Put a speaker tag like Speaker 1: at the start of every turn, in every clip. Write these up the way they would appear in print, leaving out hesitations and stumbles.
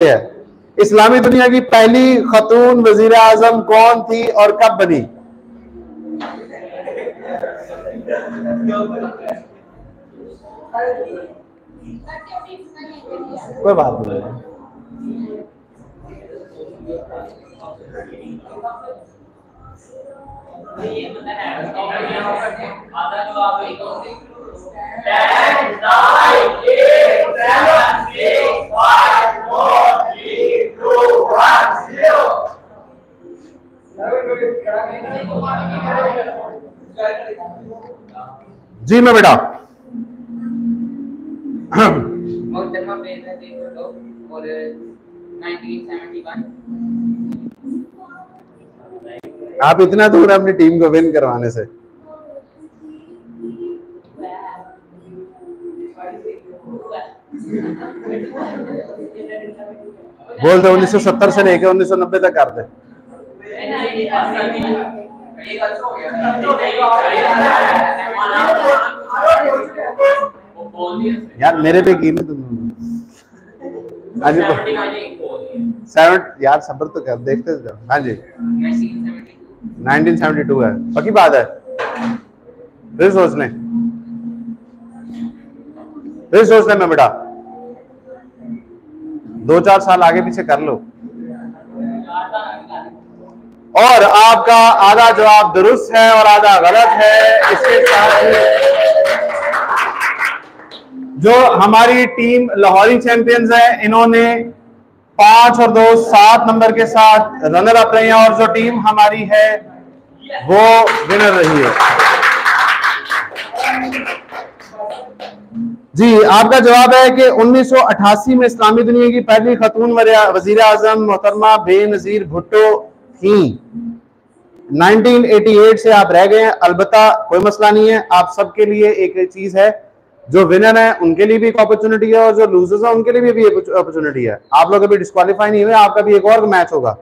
Speaker 1: है। इस्लामी दुनिया की पहली खतून वजीर आजम कौन थी और कब बनी? कोई बात नहीं। जी मैं बेटा आप इतना दूर अपनी टीम को विन करवाने से। बोल दो 1970 से लेकर 1990 तक कर दे। यार मेरे पे की तुम यार सब्र तो कर, देखते जाओ। हाँ जी 1972 है, पक्की बात है। फिर सोच लें मैं बेटा 2-4 साल आगे पीछे कर लो। और आपका आधा जवाब दुरुस्त है और आधा गलत है। इसके साथ जो हमारी टीम लाहौरी चैंपियंस है, इन्होंने 5 और 2 7 नंबर के साथ रनर अप रहे हैं, और जो टीम हमारी है वो विनर रही है। जी आपका जवाब है कि 1988 में इस्लामी दुनिया की पहली खतून वजीर आजम मोहतरमा बेनजीर भुट्टो थी। 1988 से आप रह गए हैं। अलबत्ता कोई मसला नहीं है, आप सबके लिए एक चीज है, जो विनर है उनके लिए भी एक अपॉर्चुनिटी है और जो लूजर्स है उनके लिए भी एक अपॉर्चुनिटी है। आप लोग अभी डिस्क्वालीफाई नहीं हुए, आपका भी एक और मैच होगा।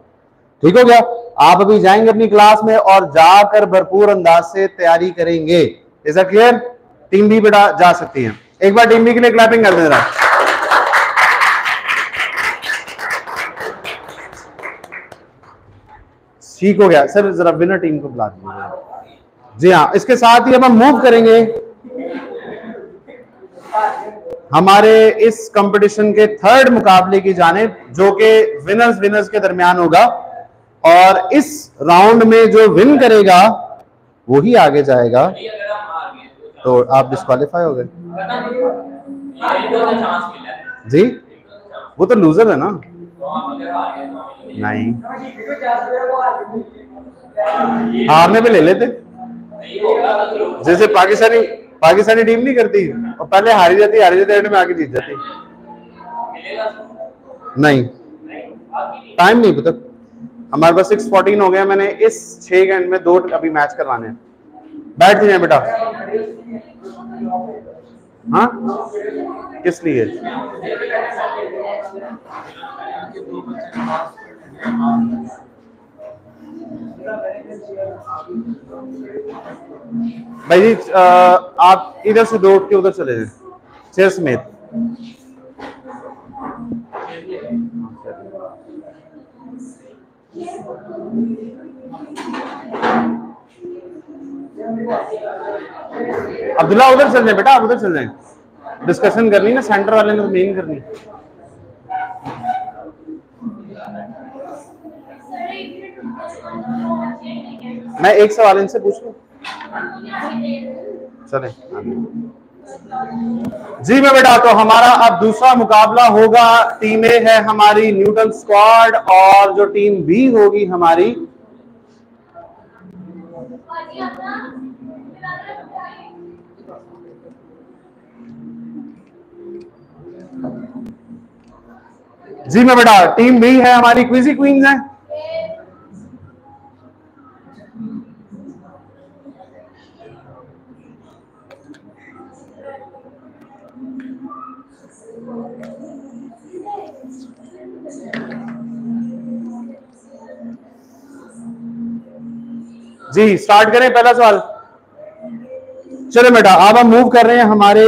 Speaker 1: ठीक हो गया? आप अभी जाएंगे अपनी क्लास में और जाकर भरपूर अंदाज से तैयारी करेंगे। Is that clear? टीम भी बेटा जा सकती है। एक बार टीम बी के लिए क्लैपिंग कर देना। ठीक हो गया सर, जरा विनर टीम को बुला दीजिए। जी हाँ, इसके साथ ही अब हम मूव करेंगे हमारे इस कंपटीशन के थर्ड मुकाबले की जानिब, जो कि विनर्स के दरमियान होगा, और इस राउंड में जो विन करेगा वही आगे जाएगा। तो आप डिस्क्वालीफाई हो गए जी, वो तो लूजर है ना। नहीं, हारने पे ले लेते, जैसे पाकिस्तानी टीम नहीं करती, और पहले हारी जाती एंड में आके जीत जाती। नहीं, टाइम नहीं पता। हमारे पास 6:14 हो गया। मैंने इस 6 घंटे में 2 अभी मैच करवाने हैं। बैठ जाए बेटा। हाँ किस लिए? भाई जी आप इधर से 2 उठ के उधर चले जाए चेयर समेत। अब्दुल्ला उधर चल जाए बेटा, आप उधर चल जाए। डिस्कशन करनी ना, सेंटर वाले ने तो मेन करनी। मैं एक सवाल इनसे पूछ लूं? चले जी मैं बेटा। तो हमारा अब दूसरा मुकाबला होगा। टीम ए है हमारी न्यूटन स्क्वाड, और जो टीम बी होगी हमारी जी मैं बेटा, टीम बी है हमारी क्विजी क्वींस है। जी स्टार्ट करें पहला सवाल। चलो बेटा अब हम मूव कर रहे हैं हमारे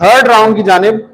Speaker 1: थर्ड राउंड की जानिब।